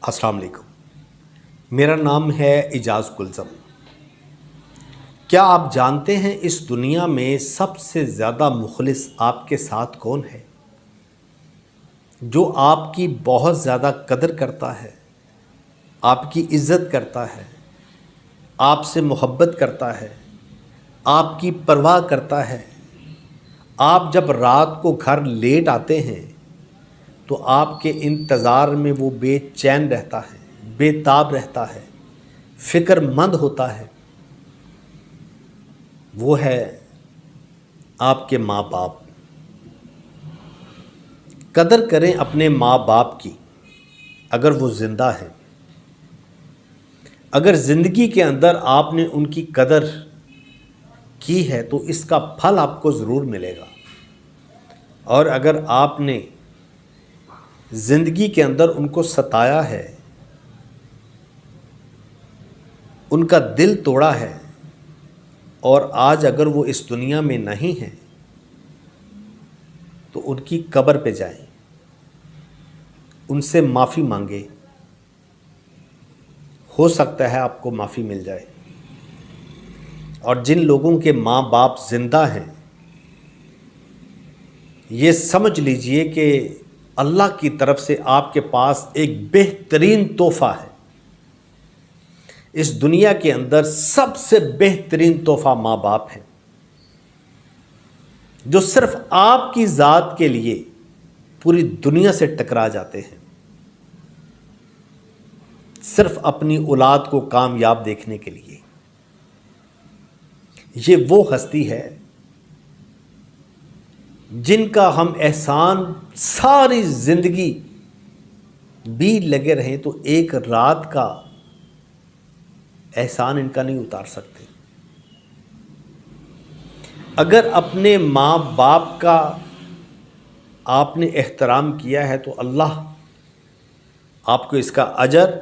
अस्सलाम वालेकुम। मेरा नाम है इजाज़ कुलज़म। क्या आप जानते हैं इस दुनिया में सबसे ज़्यादा मुखलिस आपके साथ कौन है? जो आपकी बहुत ज़्यादा कदर करता है, आपकी इज़्ज़त करता है, आपसे मोहब्बत करता है, आपकी परवाह करता है। आप जब रात को घर लेट आते हैं तो आपके इंतज़ार में वो बेचैन रहता है, बेताब रहता है, फ़िक्रमंद होता है। वो है आपके माँ बाप। कदर करें अपने माँ बाप की अगर वो ज़िंदा है। अगर ज़िंदगी के अंदर आपने उनकी कदर की है तो इसका फल आपको ज़रूर मिलेगा। और अगर आपने ज़िंदगी के अंदर उनको सताया है, उनका दिल तोड़ा है और आज अगर वो इस दुनिया में नहीं हैं तो उनकी कब्र पे जाएं, उनसे माफ़ी मांगे। हो सकता है आपको माफ़ी मिल जाए। और जिन लोगों के माँ बाप ज़िंदा हैं, ये समझ लीजिए कि अल्लाह की तरफ से आपके पास एक बेहतरीन तोहफ़ा है। इस दुनिया के अंदर सबसे बेहतरीन तोहफ़ा माँ बाप है, जो सिर्फ आपकी ज़ात के लिए पूरी दुनिया से टकरा जाते हैं, सिर्फ अपनी औलाद को कामयाब देखने के लिए। ये वो हस्ती है जिनका हम एहसान सारी ज़िंदगी भी लगे रहें तो एक रात का एहसान इनका नहीं उतार सकते। अगर अपने माँ बाप का आपने एहतराम किया है तो अल्लाह आपको इसका अजर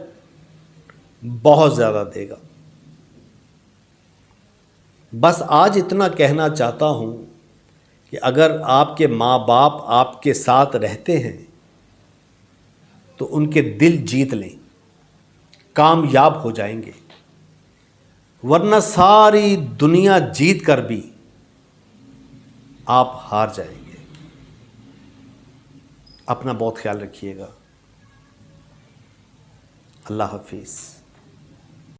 बहुत ज़्यादा देगा। बस आज इतना कहना चाहता हूँ कि अगर आपके माँ बाप आपके साथ रहते हैं तो उनके दिल जीत लें, कामयाब हो जाएंगे। वरना सारी दुनिया जीत कर भी आप हार जाएंगे। अपना बहुत ख्याल रखिएगा। अल्लाह हाफिज़।